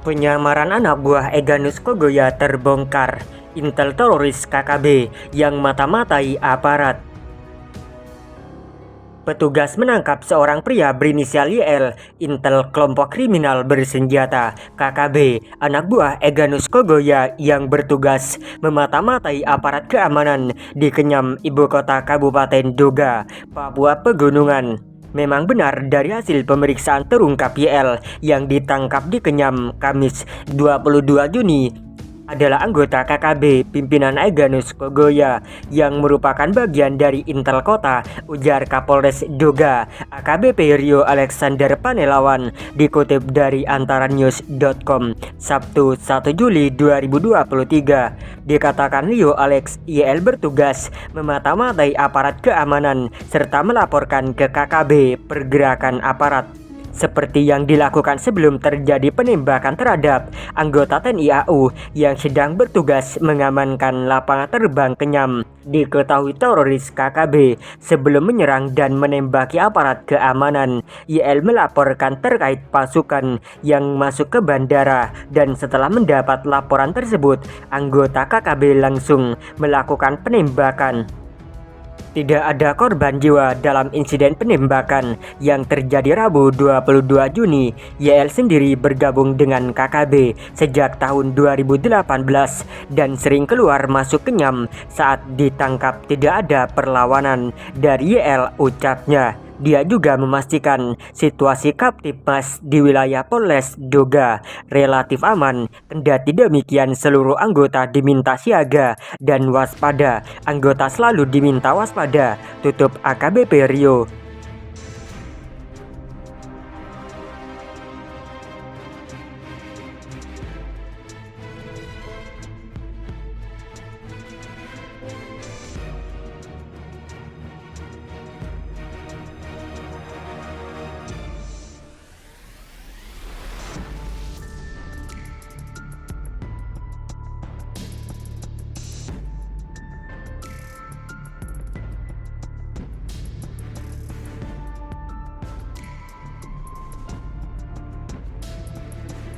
Penyamaran anak buah Egyanus Kogoya terbongkar. Intel teroris KKB yang mata-matai aparat. Petugas menangkap seorang pria berinisial YL, intel kelompok kriminal bersenjata KKB, anak buah Egyanus Kogoya yang bertugas memata-matai aparat keamanan di Kenyam, ibu kota Kabupaten Doga, Papua Pegunungan. Memang benar, dari hasil pemeriksaan terungkap YL yang ditangkap di Kenyam Kamis 22 Juni adalah anggota KKB pimpinan Egyanus Kogoya yang merupakan bagian dari Intel Kota, ujar Kapolres Doga AKBP Rio Alexander Panelawan, dikutip dari antaranews.com Sabtu 1 Juli 2023. Dikatakan Rio Alex, YL bertugas memata-matai aparat keamanan serta melaporkan ke KKB pergerakan aparat, seperti yang dilakukan sebelum terjadi penembakan terhadap anggota TNI AU yang sedang bertugas mengamankan lapangan terbang Kenyam. Diketahui teroris KKB sebelum menyerang dan menembaki aparat keamanan, YL melaporkan terkait pasukan yang masuk ke bandara, dan setelah mendapat laporan tersebut, anggota KKB langsung melakukan penembakan. Tidak ada korban jiwa dalam insiden penembakan yang terjadi Rabu 22 Juni. YL sendiri bergabung dengan KKB sejak tahun 2018 dan sering keluar masuk Kenyam. Saat ditangkap tidak ada perlawanan dari YL, ucapnya. Dia juga memastikan situasi Kaptipmas di wilayah Polres Doga relatif aman. Kendati demikian, seluruh anggota diminta siaga dan waspada. Anggota selalu diminta waspada, tutup AKBP Rio.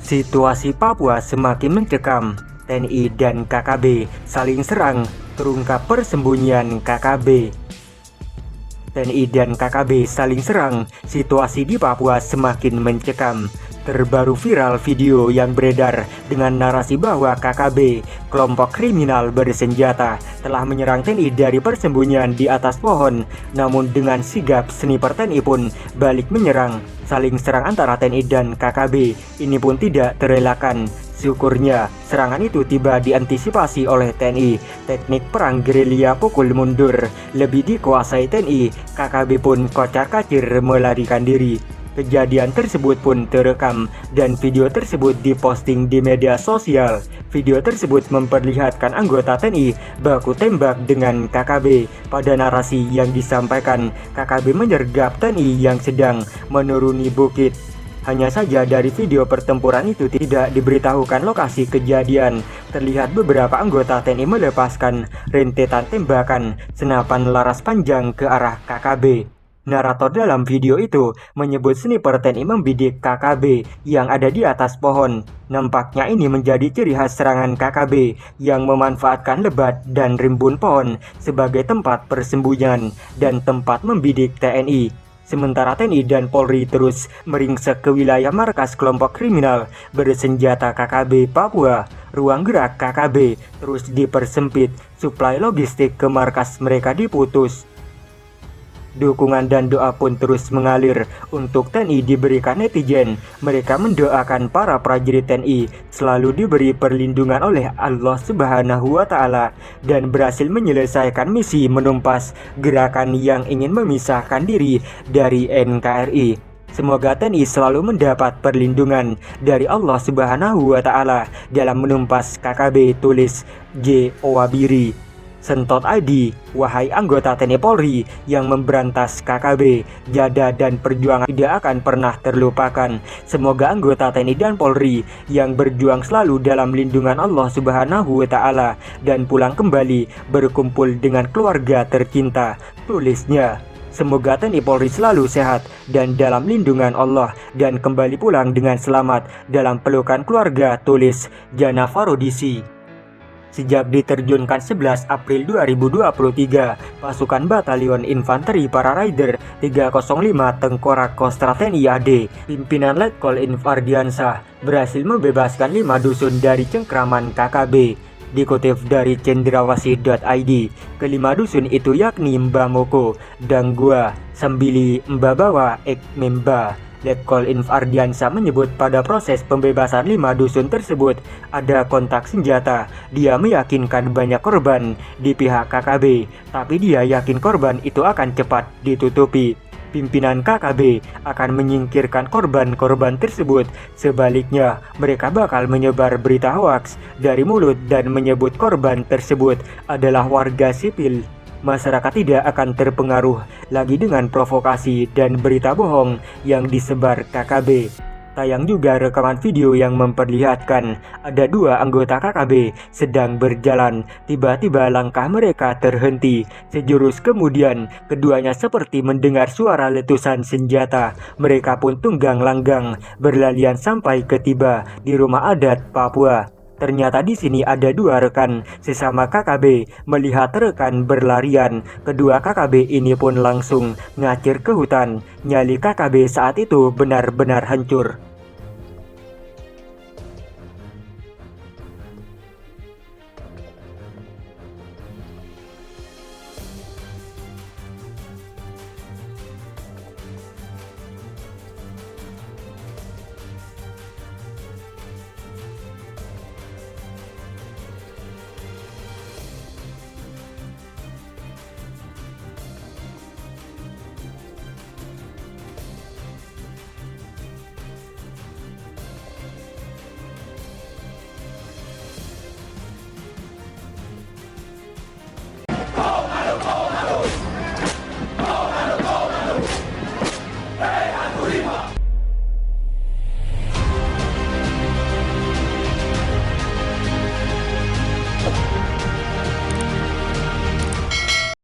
Situasi Papua semakin mencekam. TNI dan KKB saling serang, terungkap persembunyian KKB. TNI dan KKB saling serang, situasi di Papua semakin mencekam. Terbaru viral video yang beredar dengan narasi bahwa KKB, kelompok kriminal bersenjata, telah menyerang TNI dari persembunyian di atas pohon. Namun dengan sigap, sniper TNI pun balik menyerang. Saling serang antara TNI dan KKB ini pun tidak terelakkan. Syukurnya serangan itu tiba diantisipasi oleh TNI. Teknik perang gerilya pukul mundur lebih dikuasai TNI. KKB pun kocar-kacir melarikan diri. Kejadian tersebut pun terekam dan video tersebut diposting di media sosial. Video tersebut memperlihatkan anggota TNI baku tembak dengan KKB. Pada narasi yang disampaikan, KKB menyergap TNI yang sedang menuruni bukit. Hanya saja dari video pertempuran itu tidak diberitahukan lokasi kejadian. Terlihat beberapa anggota TNI melepaskan rentetan tembakan senapan laras panjang ke arah KKB. Narator dalam video itu menyebut sniper TNI membidik KKB yang ada di atas pohon. Nampaknya ini menjadi ciri khas serangan KKB yang memanfaatkan lebat dan rimbun pohon sebagai tempat persembunyian dan tempat membidik TNI. Sementara TNI dan Polri terus meringsek ke wilayah markas kelompok kriminal bersenjata KKB Papua. Ruang gerak KKB terus dipersempit, suplai logistik ke markas mereka diputus. Dukungan dan doa pun terus mengalir untuk TNI diberikan netizen. Mereka mendoakan para prajurit TNI selalu diberi perlindungan oleh Allah Subhanahu wa Ta'ala dan berhasil menyelesaikan misi menumpas gerakan yang ingin memisahkan diri dari NKRI. Semoga TNI selalu mendapat perlindungan dari Allah Subhanahu wa Ta'ala dalam menumpas KKB, tulis J. Owabiri. Sentot ID, wahai anggota TNI Polri yang memberantas KKB, jada dan perjuangan tidak akan pernah terlupakan. Semoga anggota TNI dan Polri yang berjuang selalu dalam lindungan Allah Subhanahu wa Ta'ala dan pulang kembali berkumpul dengan keluarga tercinta, tulisnya. Semoga TNI Polri selalu sehat dan dalam lindungan Allah dan kembali pulang dengan selamat dalam pelukan keluarga, tulis Jana Farodisi. Sejak diterjunkan 11 April 2023, pasukan Batalion Infanteri Para Rider 305 Tengkorak Kostrat TNI AD, pimpinan Letkol Infardiansah, berhasil membebaskan 5 dusun dari cengkraman KKB. Dikutip dari cendrawasih.id, kelima dusun itu yakni Mbah Moko, Danggua, Sembili, Mbabawa, Ekmemba. Letkol Infardiansah menyebut pada proses pembebasan 5 dusun tersebut ada kontak senjata. Dia meyakinkan banyak korban di pihak KKB, tapi dia yakin korban itu akan cepat ditutupi. Pimpinan KKB akan menyingkirkan korban-korban tersebut. Sebaliknya, mereka bakal menyebar berita hoaks dari mulut dan menyebut korban tersebut adalah warga sipil. Masyarakat tidak akan terpengaruh lagi dengan provokasi dan berita bohong yang disebar KKB. Tayang juga rekaman video yang memperlihatkan ada 2 anggota KKB sedang berjalan. Tiba-tiba langkah mereka terhenti. Sejurus kemudian, keduanya seperti mendengar suara letusan senjata. Mereka pun tunggang langgang berlarian sampai ketiba di rumah adat Papua. Ternyata di sini ada 2 rekan sesama KKB. Melihat rekan berlarian, kedua KKB ini pun langsung ngacir ke hutan. Nyali KKB saat itu benar-benar hancur.